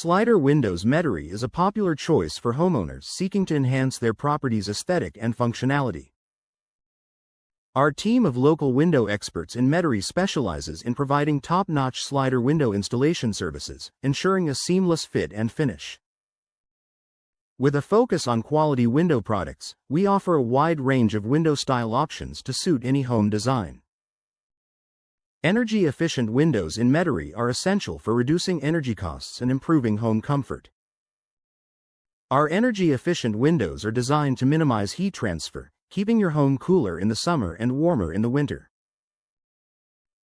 Slider windows Metairie is a popular choice for homeowners seeking to enhance their property's aesthetic and functionality. Our team of local window experts in Metairie specializes in providing top-notch slider window installation services, ensuring a seamless fit and finish. With a focus on quality window products, we offer a wide range of window style options to suit any home design. Energy-efficient windows in Metairie are essential for reducing energy costs and improving home comfort. Our energy-efficient windows are designed to minimize heat transfer, keeping your home cooler in the summer and warmer in the winter.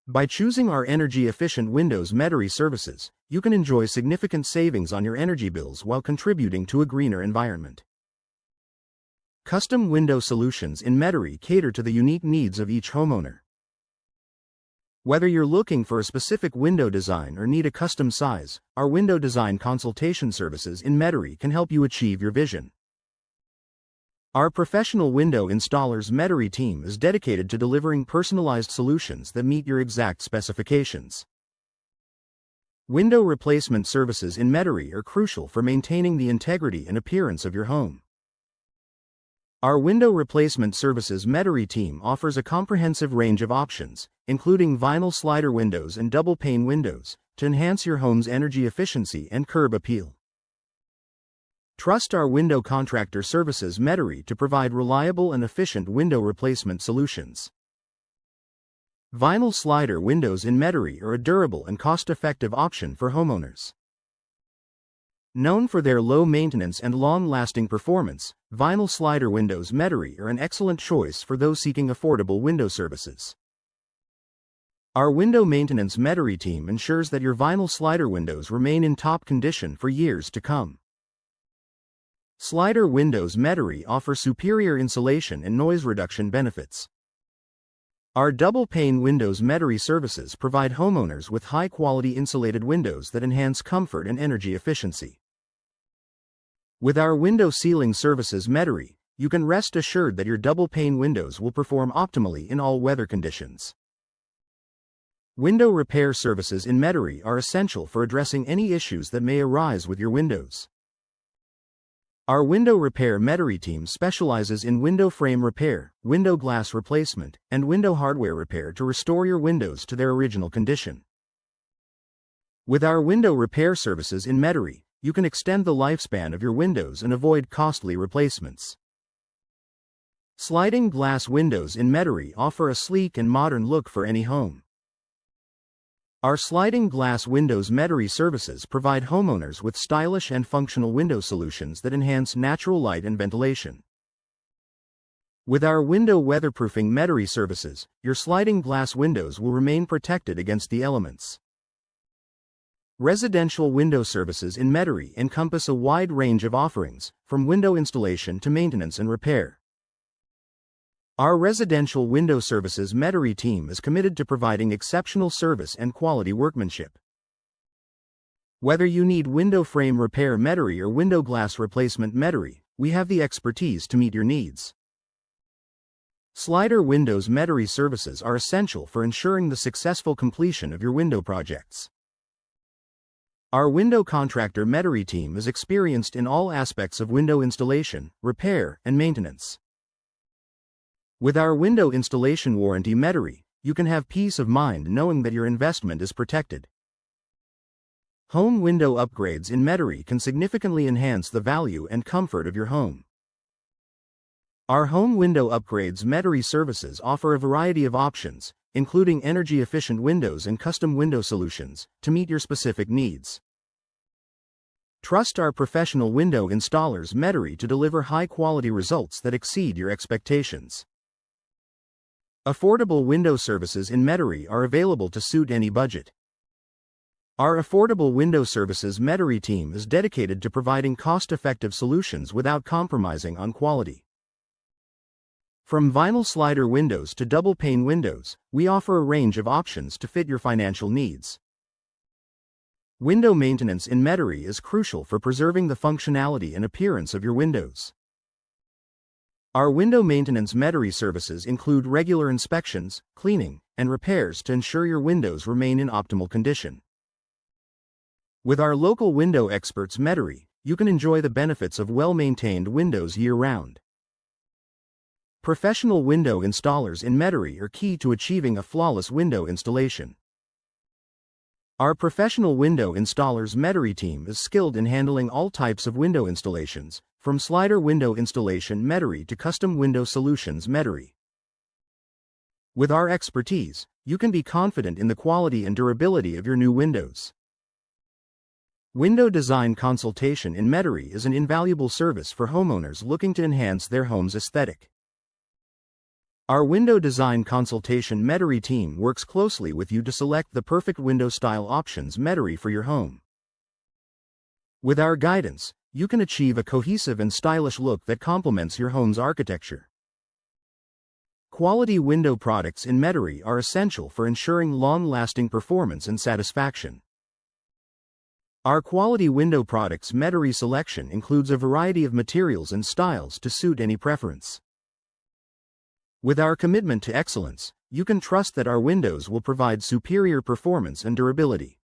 By choosing our energy-efficient windows Metairie services, you can enjoy significant savings on your energy bills while contributing to a greener environment. Custom window solutions in Metairie cater to the unique needs of each homeowner. Whether you're looking for a specific window design or need a custom size, our window design consultation services in Metairie can help you achieve your vision. Our professional window installers Metairie team is dedicated to delivering personalized solutions that meet your exact specifications. Window replacement services in Metairie are crucial for maintaining the integrity and appearance of your home. Our window replacement services Metairie team offers a comprehensive range of options, including vinyl slider windows and double-pane windows, to enhance your home's energy efficiency and curb appeal. Trust our window contractor services Metairie to provide reliable and efficient window replacement solutions. Vinyl slider windows in Metairie are a durable and cost-effective option for homeowners. Known for their low maintenance and long-lasting performance, vinyl slider windows Metairie are an excellent choice for those seeking affordable window services. Our window maintenance Metairie team ensures that your vinyl slider windows remain in top condition for years to come. Slider windows Metairie offer superior insulation and noise reduction benefits. Our double-pane windows Metairie services provide homeowners with high-quality insulated windows that enhance comfort and energy efficiency. With our window sealing services Metairie, you can rest assured that your double-pane windows will perform optimally in all weather conditions. Window repair services in Metairie are essential for addressing any issues that may arise with your windows. Our window repair Metairie team specializes in window frame repair, window glass replacement, and window hardware repair to restore your windows to their original condition. With our window repair services in Metairie, you can extend the lifespan of your windows and avoid costly replacements. Sliding glass windows in Metairie offer a sleek and modern look for any home. Our sliding glass windows Metairie services provide homeowners with stylish and functional window solutions that enhance natural light and ventilation. With our window weatherproofing Metairie services, your sliding glass windows will remain protected against the elements. Residential window services in Metairie encompass a wide range of offerings, from window installation to maintenance and repair. Our residential window services Metairie team is committed to providing exceptional service and quality workmanship. Whether you need window frame repair Metairie or window glass replacement Metairie, we have the expertise to meet your needs. Slider windows Metairie services are essential for ensuring the successful completion of your window projects. Our window contractor Metairie team is experienced in all aspects of window installation, repair, and maintenance. With our window installation warranty Metairie, you can have peace of mind knowing that your investment is protected. Home window upgrades in Metairie can significantly enhance the value and comfort of your home. Our home window upgrades Metairie services offer a variety of options, including energy-efficient windows and custom window solutions, to meet your specific needs. Trust our professional window installers Metairie to deliver high-quality results that exceed your expectations. Affordable window services in Metairie are available to suit any budget. Our affordable window services Metairie team is dedicated to providing cost-effective solutions without compromising on quality. From vinyl slider windows to double-pane windows, we offer a range of options to fit your financial needs. Window maintenance in Metairie is crucial for preserving the functionality and appearance of your windows. Our window maintenance Metairie services include regular inspections, cleaning, and repairs to ensure your windows remain in optimal condition. With our local window experts Metairie, you can enjoy the benefits of well-maintained windows year-round. Professional window installers in Metairie are key to achieving a flawless window installation. Our professional window installers Metairie team is skilled in handling all types of window installations, from slider window installation Metairie to custom window solutions Metairie. With our expertise, you can be confident in the quality and durability of your new windows. Window design consultation in Metairie is an invaluable service for homeowners looking to enhance their home's aesthetic. Our window design consultation Metairie team works closely with you to select the perfect window style options Metairie for your home. With our guidance, you can achieve a cohesive and stylish look that complements your home's architecture. Quality window products in Metairie are essential for ensuring long-lasting performance and satisfaction. Our quality window products Metairie selection includes a variety of materials and styles to suit any preference. With our commitment to excellence, you can trust that our windows will provide superior performance and durability.